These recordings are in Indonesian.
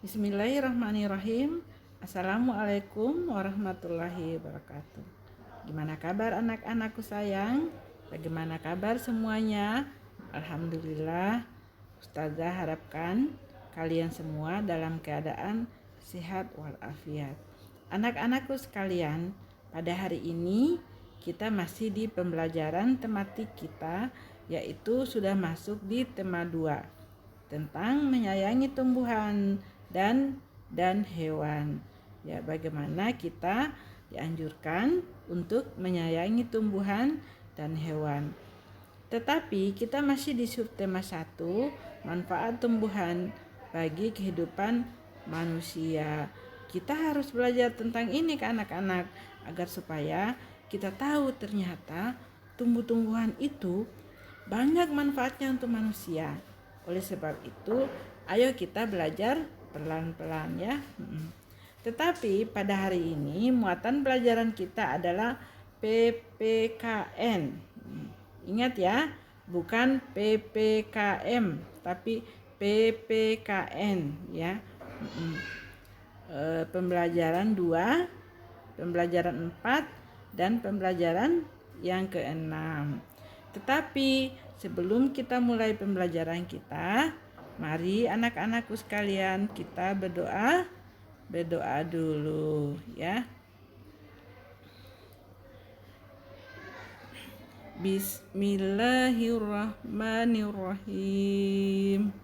Bismillahirrahmanirrahim. Assalamualaikum warahmatullahi wabarakatuh. Gimana kabar anak-anakku sayang? Bagaimana kabar semuanya? Alhamdulillah. Ustazah harapkan kalian semua dalam keadaan sehat walafiat. Anak-anakku sekalian, pada hari ini kita masih di pembelajaran tematik kita, yaitu sudah masuk di tema 2 tentang menyayangi tumbuhan dan hewan. Ya, bagaimana kita dianjurkan untuk menyayangi tumbuhan dan hewan. Tetapi kita masih di subtema 1, manfaat tumbuhan bagi kehidupan manusia. Kita harus belajar tentang ini ke anak-anak agar supaya kita tahu ternyata tumbuh-tumbuhan itu banyak manfaatnya untuk manusia. Oleh sebab itu, ayo kita belajar pelan-pelan ya. Tetapi pada hari ini muatan pelajaran kita adalah PPKN. Ingat ya, bukan PPKM tapi PPKN ya. Pembelajaran 2, pembelajaran 4 dan pembelajaran yang ke-6. Tetapi sebelum kita mulai pembelajaran kita, mari anak-anakku sekalian kita berdoa dulu ya. Bismillahirrahmanirrahim.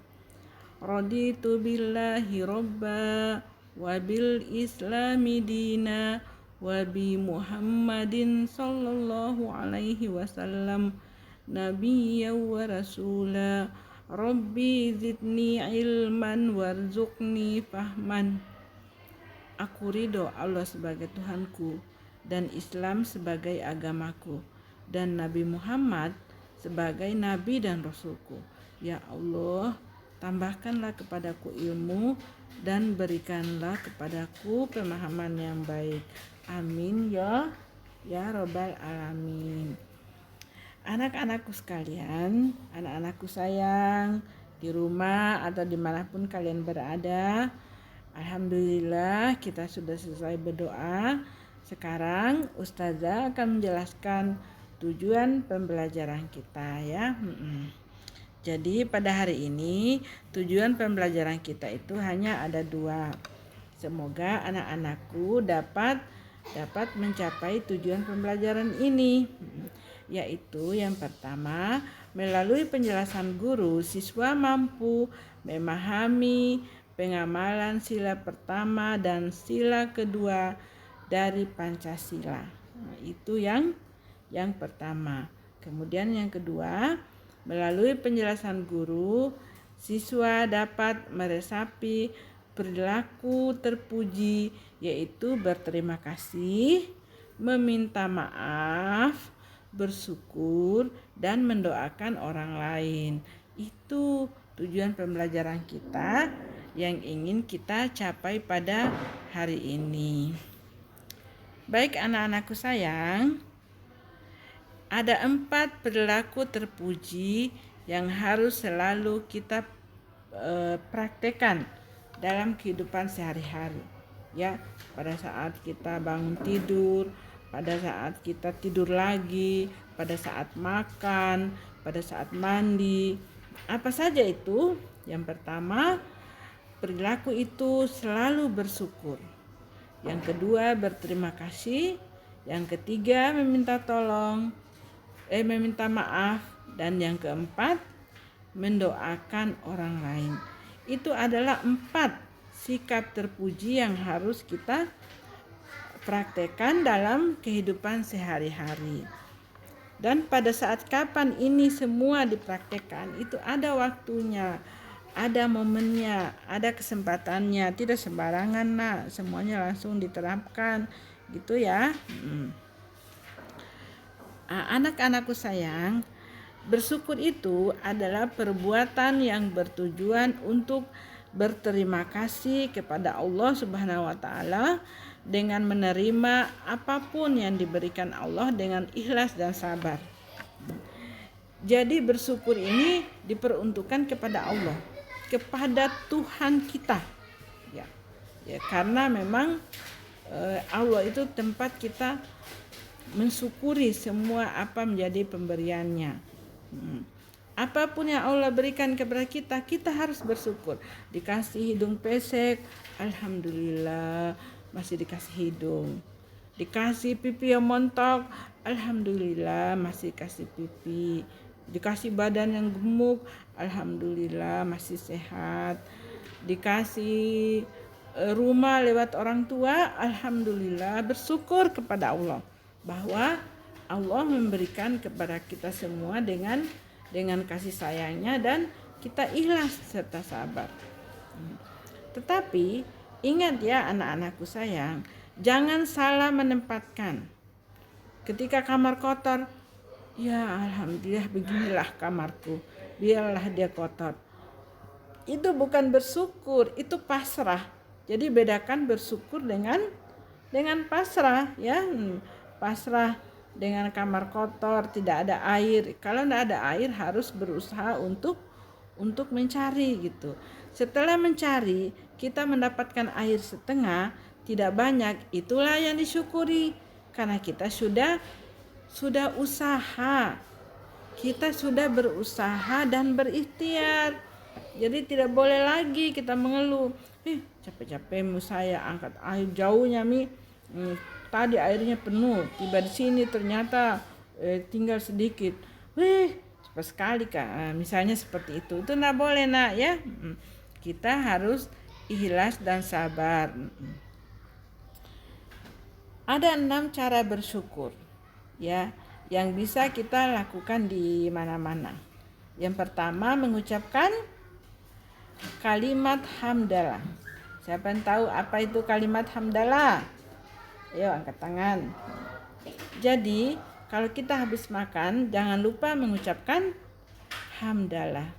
Raditu billahi robba wa bil islami dina wa bi Muhammadin sallallahu alaihi wasallam nabiyya wa rasula. Rabbi zidni ilman warzuqni fahman. Aku ridho Allah sebagai Tuhanku dan Islam sebagai agamaku dan Nabi Muhammad sebagai Nabi dan Rasulku. Ya Allah, tambahkanlah kepadaku ilmu dan berikanlah kepadaku pemahaman yang baik. Amin ya Rabbal Alamin. Anak-anakku sekalian, anak-anakku sayang, di rumah atau dimanapun kalian berada, alhamdulillah kita sudah selesai berdoa. Sekarang Ustazah akan menjelaskan tujuan pembelajaran kita ya. Jadi pada hari ini tujuan pembelajaran kita itu hanya ada 2. Semoga anak-anakku dapat mencapai tujuan pembelajaran ini, yaitu yang pertama, melalui penjelasan guru, siswa mampu memahami pengamalan sila pertama dan sila kedua dari Pancasila. Itu yang pertama. Kemudian yang kedua, melalui penjelasan guru, siswa dapat meresapi perilaku terpuji, yaitu berterima kasih, meminta maaf, bersyukur, dan mendoakan orang lain. Itu tujuan pembelajaran kita yang ingin kita capai pada hari ini. Baik anak-anakku sayang, ada 4 perilaku terpuji yang harus selalu kita praktekkan dalam kehidupan sehari-hari ya, pada saat kita bangun tidur, pada saat kita tidur lagi, pada saat makan, pada saat mandi, apa saja itu. Yang pertama, perilaku itu selalu bersyukur. Yang kedua, berterima kasih. Yang ketiga, meminta maaf. Dan yang keempat, mendoakan orang lain. Itu adalah 4 sikap terpuji yang harus kita praktekkan dalam kehidupan sehari-hari. Dan pada saat kapan ini semua dipraktekkan, itu ada waktunya, ada momennya, ada kesempatannya, tidak sembarangan semuanya langsung diterapkan gitu ya. Anak-anakku sayang, bersyukur itu adalah perbuatan yang bertujuan untuk berterima kasih kepada Allah Subhanahu wa taala dengan menerima apapun yang diberikan Allah dengan ikhlas dan sabar. Jadi bersyukur ini diperuntukkan kepada Allah, kepada Tuhan kita. Ya karena memang Allah itu tempat kita mensyukuri semua apa menjadi pemberiannya. Apapun yang Allah berikan kepada kita, kita harus bersyukur. Dikasih hidung pesek, alhamdulillah masih dikasih hidung. Dikasih pipi yang montok, alhamdulillah masih kasih pipi. Dikasih badan yang gemuk, alhamdulillah masih sehat. Dikasih rumah lewat orang tua, alhamdulillah bersyukur kepada Allah bahwa Allah memberikan kepada kita semua dengan kasih sayangnya dan kita ikhlas serta sabar. Tetapi ingat ya anak-anakku sayang, jangan salah menempatkan. Ketika kamar kotor, ya alhamdulillah beginilah kamarku, biarlah dia kotor. Itu bukan bersyukur, itu pasrah. Jadi bedakan bersyukur dengan pasrah ya. Pasrah dengan kamar kotor, tidak ada air. Kalau tidak ada air harus berusaha untuk mencari gitu. Setelah mencari, kita mendapatkan air setengah, tidak banyak, itulah yang disyukuri. Karena kita sudah usaha. Kita sudah berusaha dan berikhtiar. Jadi tidak boleh lagi kita mengeluh. Capek-capek saya angkat air jauhnya tadi airnya penuh, tiba di sini ternyata tinggal sedikit. Cepat sekali Kak. Misalnya seperti itu tidak boleh nak ya. Kita harus ikhlas dan sabar. Ada 6 cara bersyukur ya yang bisa kita lakukan di mana-mana. Yang pertama, mengucapkan kalimat hamdalah. Siapa yang tahu apa itu kalimat hamdalah? Ayo angkat tangan. Jadi kalau kita habis makan, jangan lupa mengucapkan hamdalah.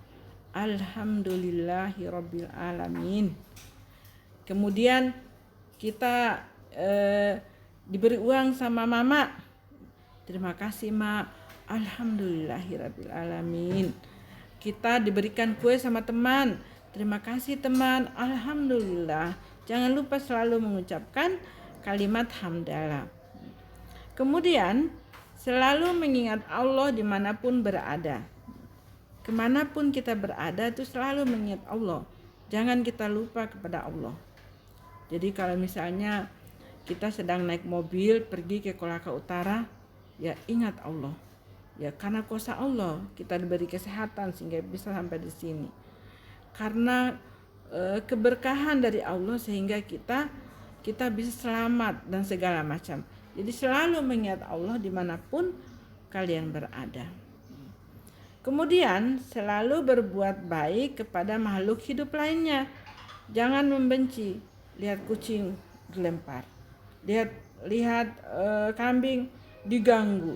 Alhamdulillahirabbil alamin. Kemudian kita diberi uang sama mama. Terima kasih mak. Alhamdulillahirabbil alamin. Kita diberikan kue sama teman. Terima kasih teman. Alhamdulillah. Jangan lupa selalu mengucapkan kalimat hamdalah. Kemudian selalu mengingat Allah dimanapun berada. Kemanapun kita berada itu selalu mengingat Allah. Jangan kita lupa kepada Allah. Jadi kalau misalnya kita sedang naik mobil pergi ke Kolaka Utara, ya ingat Allah. Ya karena kuasa Allah kita diberi kesehatan sehingga bisa sampai di sini. Karena keberkahan dari Allah sehingga kita bisa selamat dan segala macam. Jadi selalu mengingat Allah dimanapun kalian berada. Kemudian selalu berbuat baik kepada makhluk hidup lainnya. Jangan membenci. Lihat kucing dilempar. Lihat kambing diganggu.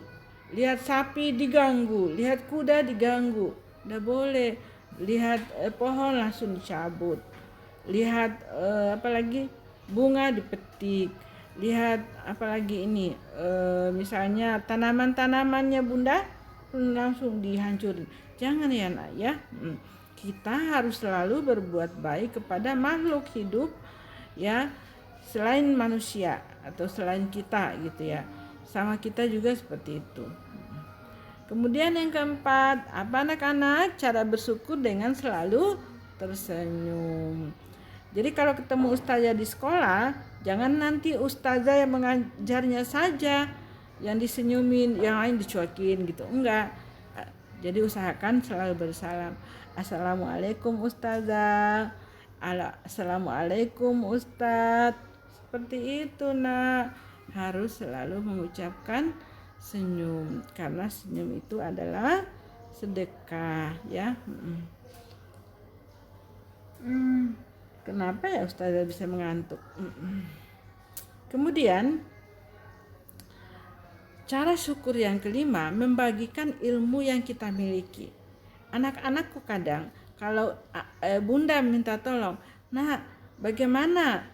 Lihat sapi diganggu. Lihat kuda diganggu. Tidak boleh. Lihat pohon langsung dicabut. Lihat apalagi bunga dipetik. Lihat apalagi ini misalnya tanaman-tanamannya bunda langsung dihancurin. Jangan ya nak ya. Kita harus selalu berbuat baik kepada makhluk hidup ya, selain manusia atau selain kita gitu ya. Sama kita juga seperti itu. Kemudian yang keempat, apa anak-anak? Cara bersyukur dengan selalu tersenyum. Jadi kalau ketemu ustazah di sekolah, jangan nanti ustazah yang mengajarnya saja yang disenyumin, yang lain dicuekin gitu. Enggak. Jadi usahakan selalu bersalam. Assalamualaikum ustazah. Assalamualaikum ustaz. Seperti itu nak. Harus selalu mengucapkan senyum karena senyum itu adalah sedekah ya. Kenapa ya ustazah bisa mengantuk? Kemudian cara syukur yang kelima, membagikan ilmu yang kita miliki. Anak-anakku kadang kalau bunda minta tolong, nah bagaimana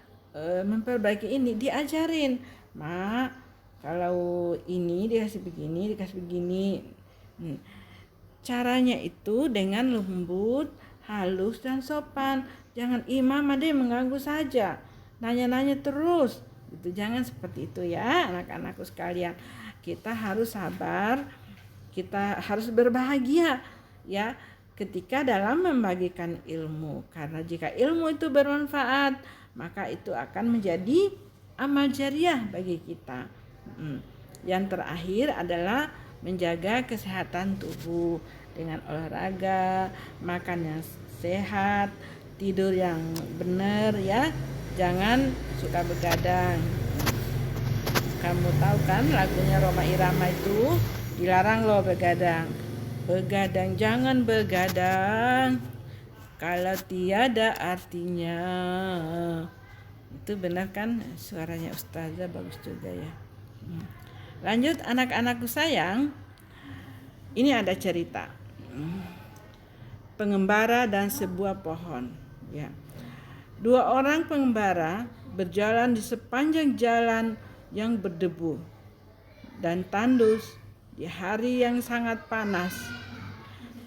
memperbaiki ini, diajarin, mak kalau ini dikasih begini. Caranya itu dengan lembut, halus dan sopan. Jangan imam ada yang mengganggu saja, nanya-nanya terus. Gitu. Jangan seperti itu ya anak-anakku sekalian. Kita harus sabar, kita harus berbahagia ya ketika dalam membagikan ilmu. Karena jika ilmu itu bermanfaat, maka itu akan menjadi amal jariah bagi kita. Yang terakhir adalah menjaga kesehatan tubuh dengan olahraga, makan yang sehat, tidur yang benar ya. Jangan suka begadang. Kamu tahu kan lagunya Rhoma Irama itu dilarang loh begadang. Begadang, jangan begadang kalau tiada artinya. Itu benar kan, suaranya Ustazah bagus juga ya. Lanjut anak-anakku sayang, ini ada cerita pengembara dan sebuah pohon ya. Dua orang pengembara berjalan di sepanjang jalan yang berdebu dan tandus di hari yang sangat panas.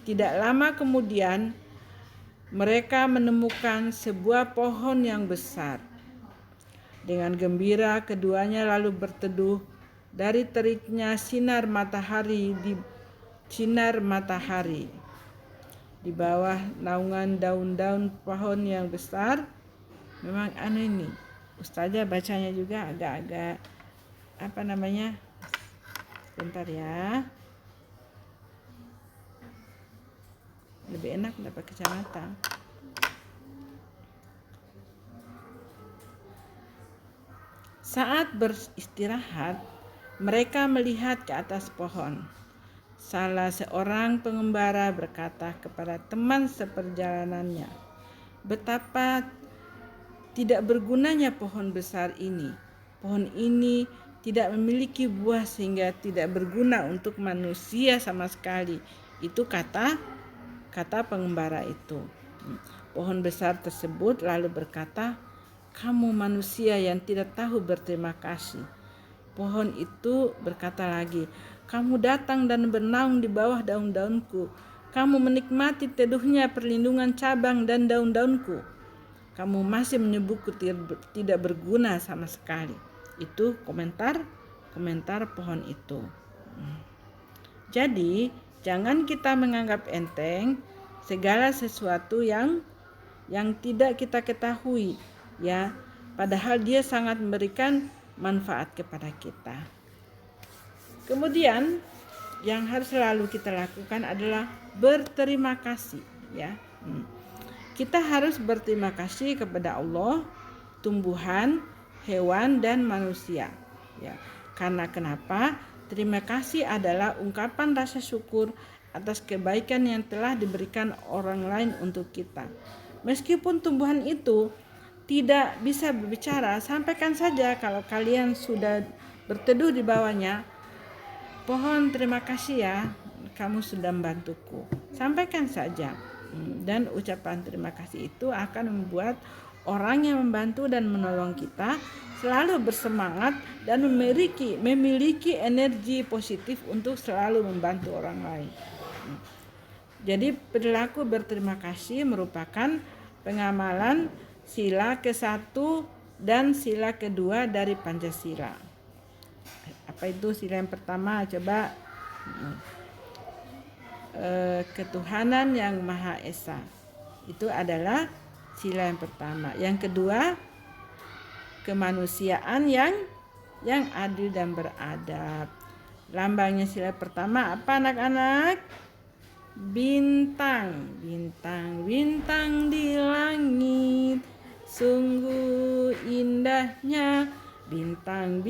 Tidak lama kemudian mereka menemukan sebuah pohon yang besar. Dengan gembira keduanya lalu berteduh dari teriknya sinar matahari di bawah naungan daun-daun pohon yang besar. Memang aneh nih, Ustazah bacanya juga agak-agak sebentar ya, lebih enak dapat kacamata. Saat beristirahat, mereka melihat ke atas pohon. Salah seorang pengembara berkata kepada teman seperjalanannya, "Betapa tidak bergunanya pohon besar ini. Pohon ini tidak memiliki buah sehingga tidak berguna untuk manusia sama sekali." Itu kata pengembara itu. Pohon besar tersebut lalu berkata, "Kamu manusia yang tidak tahu berterima kasih." Pohon itu berkata lagi, "Kamu datang dan bernaung di bawah daun-daunku. Kamu menikmati teduhnya perlindungan cabang dan daun-daunku. Kamu masih menyebutku tidak berguna sama sekali." Itu komentar pohon itu. Jadi jangan kita menganggap enteng segala sesuatu yang tidak kita ketahui ya, padahal dia sangat memberikan manfaat kepada kita. Kemudian yang harus selalu kita lakukan adalah berterima kasih ya. Kita harus berterima kasih kepada Allah, tumbuhan, hewan dan manusia ya. Karena kenapa? Terima kasih adalah ungkapan rasa syukur atas kebaikan yang telah diberikan orang lain untuk kita. Meskipun tumbuhan itu tidak bisa berbicara, sampaikan saja kalau kalian sudah berteduh di bawahnya, "Pohon, terima kasih ya, kamu sudah membantuku." Sampaikan saja. Dan ucapan terima kasih itu akan membuat orang yang membantu dan menolong kita selalu bersemangat dan memiliki energi positif untuk selalu membantu orang lain. Jadi perilaku berterima kasih merupakan pengamalan sila ke-1 dan sila kedua dari Pancasila. Apa itu sila yang pertama? Coba. Ketuhanan yang Maha Esa. Itu adalah sila yang pertama. Yang kedua, kemanusiaan yang adil dan beradab. Lambangnya sila pertama apa anak-anak? Bintang. Bintang di langit, sungguh indahnya. Bintang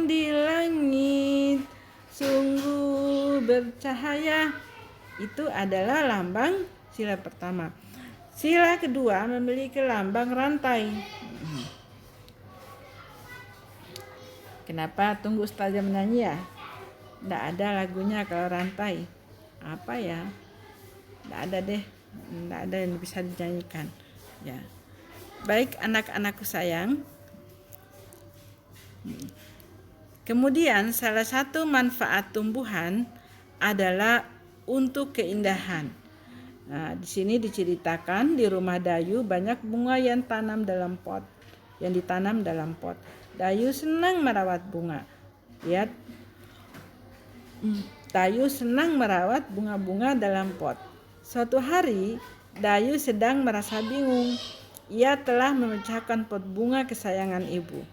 di langit, sungguh bercahaya. Itu adalah lambang sila pertama. Sila kedua memiliki lambang rantai. Kenapa tunggu Ustazah menyanyi ya? Tidak ada lagunya kalau rantai. Apa ya? Tidak ada deh. Tidak ada yang bisa dinyanyikan. Ya. Baik anak-anakku sayang. Kemudian salah satu manfaat tumbuhan adalah untuk keindahan. Nah, di sini diceritakan di rumah Dayu banyak bunga yang ditanam dalam pot. Dayu senang merawat bunga. Ya, Dayu senang merawat bunga-bunga dalam pot. Suatu hari, Dayu sedang merasa bingung. Ia telah memecahkan pot bunga kesayangan ibu.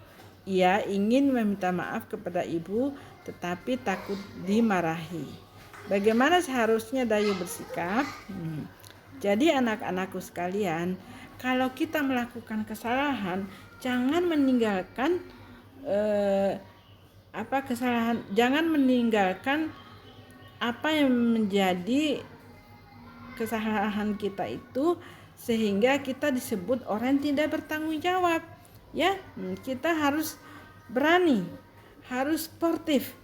Ia ingin meminta maaf kepada ibu, tetapi takut dimarahi. Bagaimana seharusnya Dayu bersikap? Jadi anak-anakku sekalian, kalau kita melakukan kesalahan, jangan meninggalkan jangan meninggalkan apa yang menjadi kesalahan kita itu sehingga kita disebut orang yang tidak bertanggung jawab. Ya, kita harus berani, harus sportif,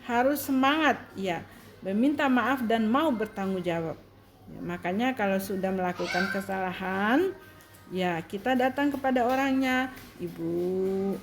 harus semangat, ya, meminta maaf dan mau bertanggung jawab. Ya, makanya kalau sudah melakukan kesalahan, ya kita datang kepada orangnya, Ibu,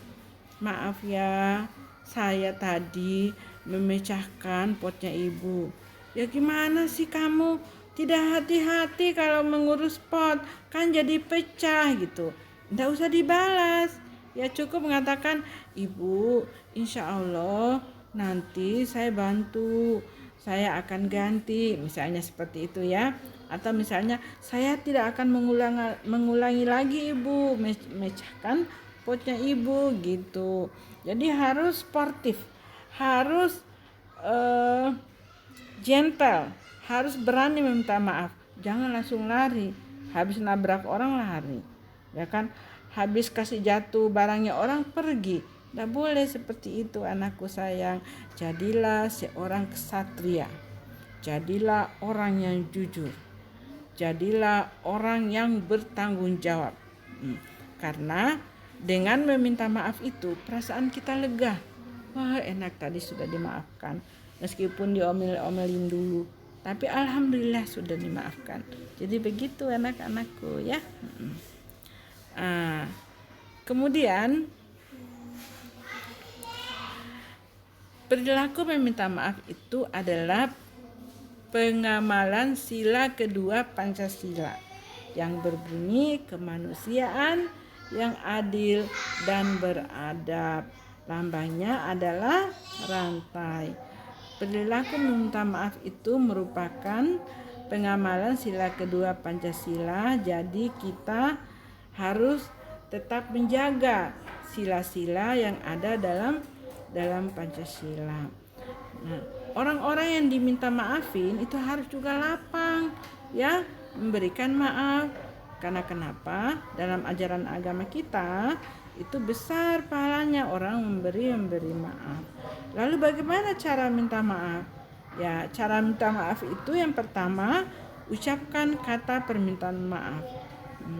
maaf ya, saya tadi memecahkan potnya Ibu. Ya gimana sih kamu? Tidak hati-hati kalau mengurus pot, kan jadi pecah gitu. Tidak usah dibalas. Ya cukup mengatakan, Ibu, insya Allah nanti saya bantu. Saya akan ganti, misalnya seperti itu ya. Atau misalnya saya tidak akan mengulangi lagi Ibu memecahkan potnya Ibu gitu. Jadi harus sportif, harus gentle, harus berani meminta maaf. Jangan langsung lari, habis nabrak orang lari, ya kan? Habis kasih jatuh barangnya orang pergi. Tidak boleh seperti itu anakku sayang. Jadilah seorang ksatria, jadilah orang yang jujur, jadilah orang yang bertanggung jawab. Karena dengan meminta maaf itu perasaan kita lega. Wah, enak tadi sudah dimaafkan. Meskipun diomel-omelin dulu, tapi alhamdulillah sudah dimaafkan. Jadi begitu anak-anakku ya. Kemudian perilaku meminta maaf itu adalah pengamalan sila kedua Pancasila yang berbunyi kemanusiaan yang adil dan beradab. Lambangnya adalah rantai. Perilaku meminta maaf itu merupakan pengamalan sila kedua Pancasila. Jadi kita harus tetap menjaga sila-sila yang ada dalam Pancasila. Nah, orang-orang yang diminta maafin itu harus juga lapang, ya, memberikan maaf. Karena kenapa? Dalam ajaran agama kita itu besar pahalanya orang memberi maaf. Lalu bagaimana cara minta maaf? Ya, cara minta maaf itu yang pertama, ucapkan kata permintaan maaf.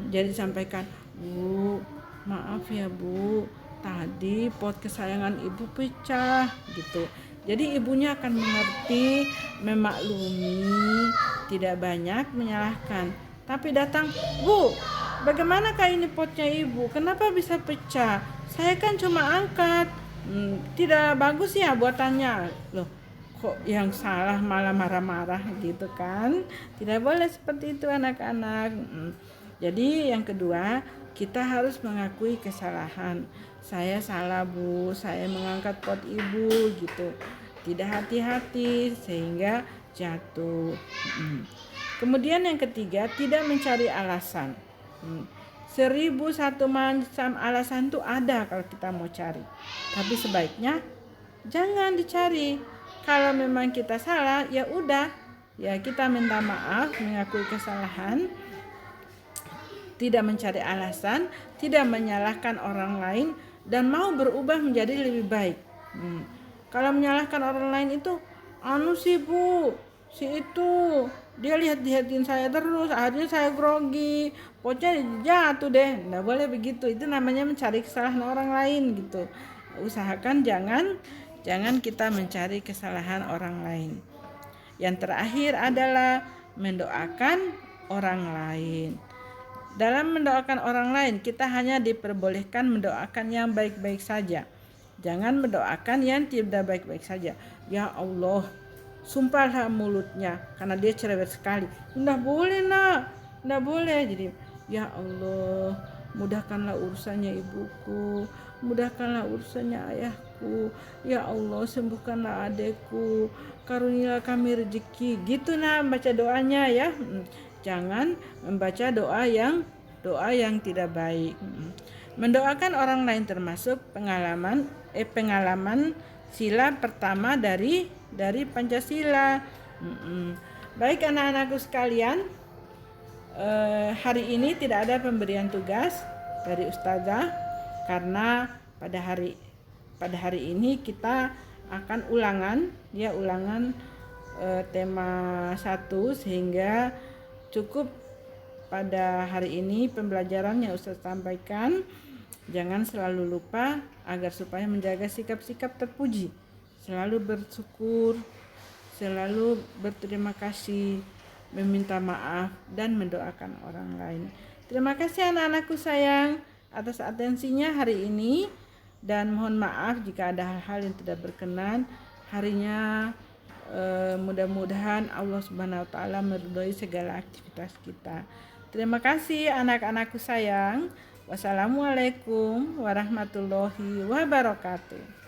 Jadi sampaikan, Bu, maaf ya Bu, tadi pot kesayangan Ibu pecah gitu. Jadi ibunya akan mengerti, memaklumi, tidak banyak menyalahkan. Tapi datang, Bu, bagaimanakah ini potnya Ibu? Kenapa bisa pecah? Saya kan cuma angkat. Tidak bagus ya buatannya. Loh, kok yang salah malah marah-marah gitu kan? Tidak boleh seperti itu anak-anak. Jadi yang kedua, kita harus mengakui kesalahan. Saya salah Bu, saya mengangkat pot Ibu gitu. Tidak hati-hati sehingga jatuh. Kemudian yang ketiga, tidak mencari alasan. 1001 macam alasan itu ada kalau kita mau cari. Tapi sebaiknya jangan dicari. Kalau memang kita salah, ya udah, ya kita minta maaf, mengakui kesalahan, tidak mencari alasan, tidak menyalahkan orang lain, dan mau berubah menjadi lebih baik. Kalau menyalahkan orang lain itu, sih Bu, si itu dia lihatin saya terus, akhirnya saya grogi, potnya jatuh deh. Nggak boleh begitu, itu namanya mencari kesalahan orang lain gitu. Usahakan jangan kita mencari kesalahan orang lain. Yang terakhir adalah mendoakan orang lain. Dalam mendoakan orang lain, kita hanya diperbolehkan mendoakan yang baik-baik saja. Jangan mendoakan yang tidak baik-baik saja. Ya Allah, sumpahlah mulutnya karena dia cerewet sekali. Nggak boleh nak, nggak boleh. Jadi ya Allah, mudahkanlah urusannya ibuku, mudahkanlah urusannya ayahku, ya Allah sembuhkanlah adekku, karunialah kami rezeki. Gitu nah baca doanya ya. Jangan membaca doa yang tidak baik. Mendoakan orang lain termasuk pengalaman sila pertama dari Pancasila. Baik anak-anakku sekalian, hari ini tidak ada pemberian tugas dari ustazah karena pada hari ini kita akan ulangan tema 1, sehingga cukup pada hari ini pembelajaran yang Ustaz sampaikan. Jangan selalu lupa agar supaya menjaga sikap-sikap terpuji, selalu bersyukur, selalu berterima kasih, meminta maaf, dan mendoakan orang lain. Terima kasih anak-anakku sayang atas atensinya hari ini, dan mohon maaf jika ada hal-hal yang tidak berkenan harinya. Mudah-mudahan Allah Subhanahu wa taala meridhoi segala aktivitas kita. Terima kasih anak-anakku sayang. Wassalamualaikum warahmatullahi wabarakatuh.